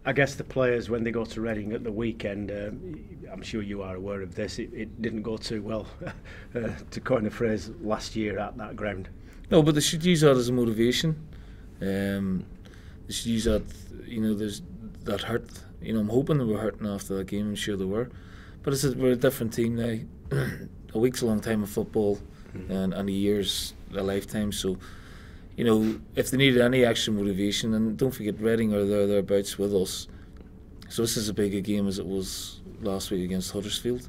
I guess the players, when they go to Reading at the weekend, I'm sure you are aware of this, it didn't go too well, to coin a phrase, last year at that ground. No, but they should use that as a motivation. They should use that, there's that hurt. I'm hoping they were hurting after that game, I'm sure they were. But we're a different team now. A week's a long time of football, and a year's a lifetime, so if they needed any extra motivation, and don't forget Reading are thereabouts with us, so this is as big a game as it was last week against Huddersfield.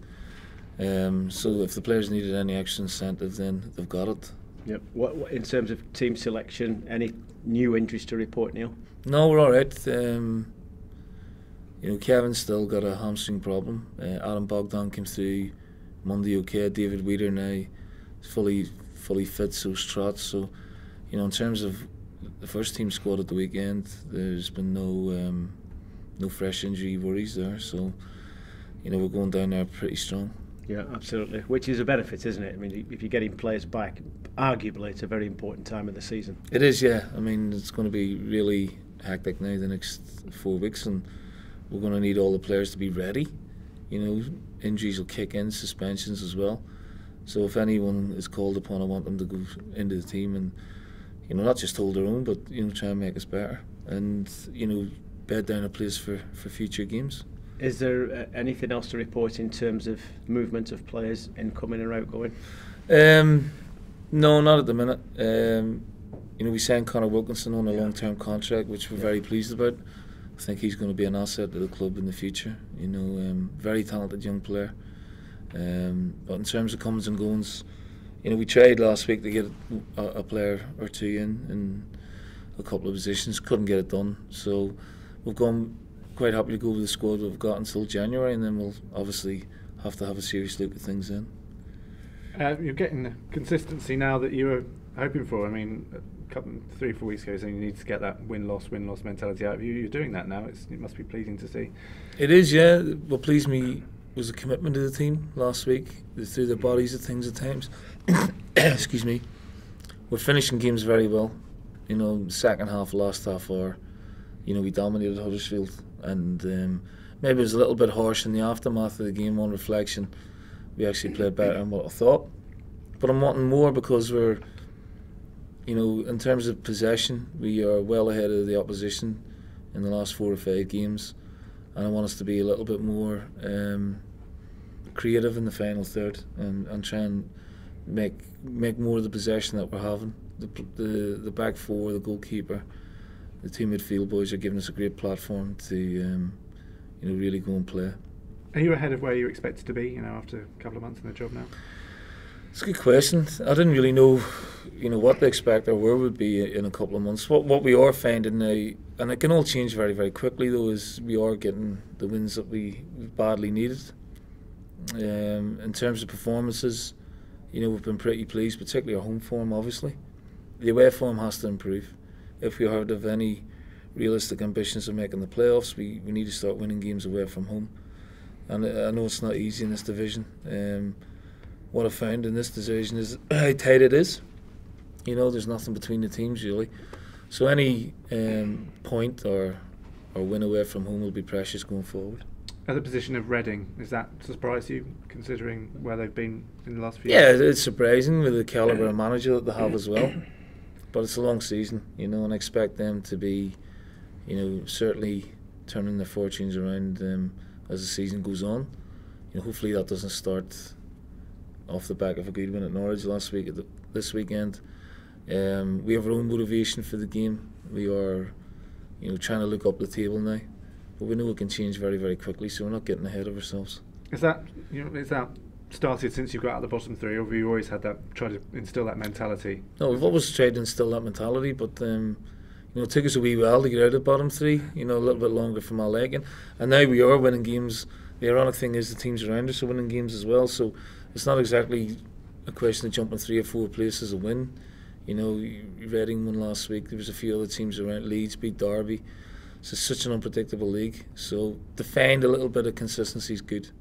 So if the players needed any extra incentive, then they've got it. Yep. What in terms of team selection, any new injuries to report, Neil? No, we're all right. Kevin's still got a hamstring problem. Adam Bogdan came through Monday okay. David Weeder now is fully fit, so Strott. So in terms of the first team squad at the weekend, there's been no fresh injury worries there. So we're going down there pretty strong. Yeah, absolutely. Which is a benefit, isn't it? I mean, if you're getting players back, arguably it's a very important time of the season. It is, yeah. I mean, it's going to be really hectic now the next 4 weeks, and we're going to need all the players to be ready. Injuries will kick in, suspensions as well. So if anyone is called upon, I want them to go into the team and not just hold their own, but try and make us better, and bed down a place for future games. Is there anything else to report in terms of movement of players incoming or outgoing? No, not at the minute. We signed Conor Wilkinson on a long-term contract, which we're very pleased about. I think he's going to be an asset to the club in the future. Very talented young player. But in terms of comings and goings, we tried last week to get a player or two in a couple of positions. Couldn't get it done, so we've gone quite happy to go with the squad we've got until January, and then we'll obviously have to have a serious look at things then. You're getting the consistency now that you were hoping for. I mean, 3 or 4 weeks ago, saying you need to get that win-loss mentality out of you. You're doing that now. It must be pleasing to see. It is, yeah. What pleased me was the commitment to the team last week. They threw their bodies at things at times. Excuse me. We're finishing games very well. The second half, last half hour, we dominated Huddersfield, and maybe it was a little bit harsh in the aftermath of the game. On reflection, we actually played better than what I thought. But I'm wanting more because we're, in terms of possession, we are well ahead of the opposition in the last 4 or 5 games, and I want us to be a little bit more creative in the final third, and try and make more of the possession that we're having. The back four, the goalkeeper, the two midfield boys are giving us a great platform to really go and play. Are you ahead of where you expected to be, after a couple of months in the job now? It's a good question. I didn't really know, what to expect or where we'd be in a couple of months. What we are finding now, and it can all change very, very quickly though, is we are getting the wins that we badly needed. In terms of performances, we've been pretty pleased, particularly our home form, obviously. The away form has to improve. If we are to have any realistic ambitions of making the playoffs, we need to start winning games away from home. And I know it's not easy in this division. What I found in this division is how tight it is. There's nothing between the teams really. So any point or win away from home will be precious going forward. At the position of Reading, does that surprise you, considering where they've been in the last few years? years? It's surprising with the calibre of manager that they have as well. But it's a long season, and I expect them to be, certainly turning their fortunes around as the season goes on. Hopefully that doesn't start off the back of a good win at Norwich last week. This weekend, we have our own motivation for the game. We are, trying to look up the table now, but we know it can change very, very quickly. So we're not getting ahead of ourselves. Is that started since you got out of the bottom 3, or have you always had that, tried to instill that mentality? No, we've always tried to instill that mentality, but it took us a wee while to get out of bottom 3. A little bit longer for my liking, and now we are winning games. The ironic thing is the teams around us are winning games as well. So it's not exactly a question of jumping 3 or 4 places a win. Reading won last week. There was a few other teams around. Leeds beat Derby. It's such an unpredictable league. So to find a little bit of consistency is good.